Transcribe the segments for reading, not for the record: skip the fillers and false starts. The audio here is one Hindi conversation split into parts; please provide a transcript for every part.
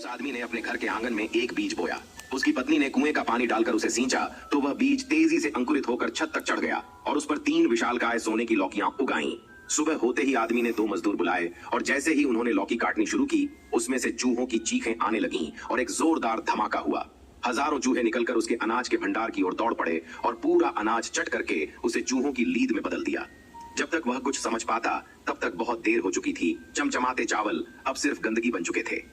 उस आदमी ने अपने घर के आंगन में एक बीज बोया। उसकी पत्नी ने कुएं का पानी डालकर उसे सींचा तो वह बीज तेजी से अंकुरित होकर छत तक चढ़ गया और उस पर 3 विशालकाय सोने की लौकियां उगाईं। सुबह होते ही आदमी ने 2 मजदूर बुलाए और जैसे ही उन्होंने लौकी काटनी शुरू की, उसमें से चूहों की चीखें आने लगीं और एक जोरदार धमाका हुआ। हजारों चूहे निकलकर उसके अनाज के भंडार की ओर दौड़ पड़े और पूरा अनाज चट करके उसे चूहों की लीद में बदल दिया। जब तक वह कुछ समझ पाता तब तक बहुत देर हो चुकी थी। चमचमाते चावल अब सिर्फ गंदगी बन चुके थे।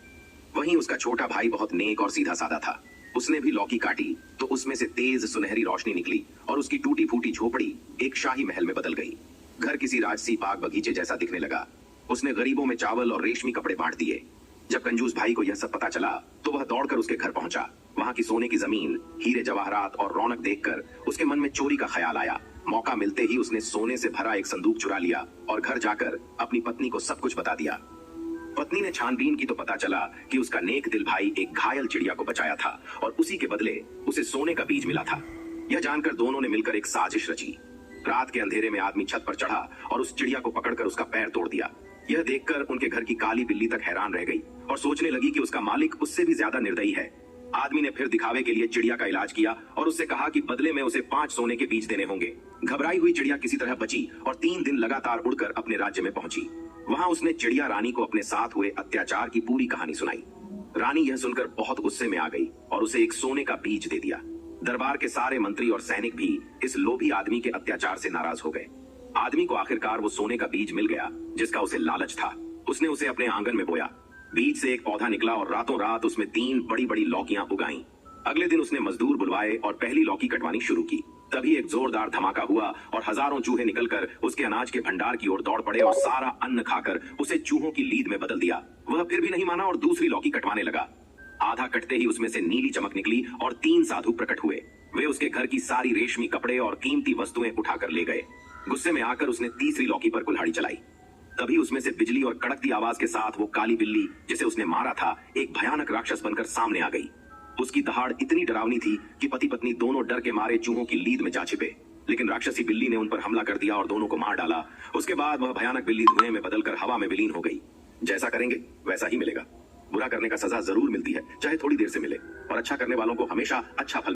वहीं उसका छोटा भाई बहुत नेक और सीधा साधा था। उसने भी लौकी काटी तो उसमें से तेज सुनहरी रोशनी निकली और उसकी टूटी फूटी झोपड़ी एक शाही महल में बदल गई। घर किसी राजसी बाग बगीचे जैसा दिखने लगा। उसने गरीबों में चावल और रेशमी कपड़े बांट दिए। जब कंजूस भाई को यह सब पता चला तो वह दौड़कर उसके घर पहुंचा। वहां की सोने की जमीन, हीरे जवाहरात और रौनक देखकर उसके मन में चोरी का ख्याल आया। मौका मिलते ही उसने सोने से भरा एक संदूक चुरा लिया और घर जाकर अपनी पत्नी को सब कुछ बता दिया। पत्नी ने छानबीन की तो पता चला कि उसका नेक दिल भाई एक घायल चिड़िया को बचाया था और उसी के बदले उसे सोने का बीज मिला था। यह जानकर दोनों ने मिलकर एक साजिश रची। रात के अंधेरे में आदमी छत पर चढ़ा और उस चिड़िया को पकड़कर उसका पैर तोड़ दिया। यह देखकर उनके घर की काली बिल्ली तक हैरान रह गई और सोचने लगी कि उसका मालिक उससे भी ज्यादा निर्दयी है। आदमी ने फिर दिखावे के लिए चिड़िया का इलाज किया और उससे कहा कि बदले में उसे 5 सोने के बीज देने होंगे। घबराई हुई चिड़िया किसी तरह बची और 3 दिन लगातार उड़कर अपने राज्य में पहुंची। वहां उसने चिड़िया रानी को अपने साथ हुए अत्याचार की पूरी कहानी सुनाई। रानी यह सुनकर बहुत गुस्से में आ गई और उसे एक सोने का बीज दे दिया। दरबार के सारे मंत्री और सैनिक भी इस लोभी आदमी के अत्याचार से नाराज हो गए। आदमी को आखिरकार वो सोने का बीज मिल गया जिसका उसे लालच था। उसने उसे अपने आंगन में बोया। बीज से एक पौधा निकला और रातों रात उसमें 3 बड़ी बड़ी लौकियां उगाईं। अगले दिन उसने मजदूर बुलवाए और पहली लौकी कटवानी शुरू की। तभी एक जोरदार धमाका हुआ और हजारों चूहे निकलकर उसके अनाज के भंडार की ओर दौड़ पड़े और सारा अन्न खाकर उसे चूहों की लीद में बदल दिया। वह फिर भी नहीं माना और दूसरी लौकी कटवाने लगा। आधा कटते ही उसमें से नीली चमक निकली और 3 साधु प्रकट हुए। वे उसके घर की सारी रेशमी कपड़े और कीमती वस्तुएं उठाकर ले गए। गुस्से में आकर उसने तीसरी लौकी पर कुल्हाड़ी चलाई। तभी उसमें से बिजली और कड़कती आवाज के साथ वो काली बिल्ली जिसे उसने मारा था एक भयानक राक्षस बनकर सामने आ गई। उसकी दहाड़ इतनी डरावनी थी कि पति पत्नी दोनों डर के मारे चूहों की लीद में जा छिपे। लेकिन राक्षसी बिल्ली ने उन पर हमला कर दिया और दोनों को मार डाला। उसके बाद वह भयानक बिल्ली धुएं में बदलकर हवा में विलीन हो गई। जैसा करेंगे वैसा ही मिलेगा। बुरा करने का सजा जरूर मिलती है, चाहे थोड़ी देर से मिले, और अच्छा करने वालों को हमेशा अच्छा फल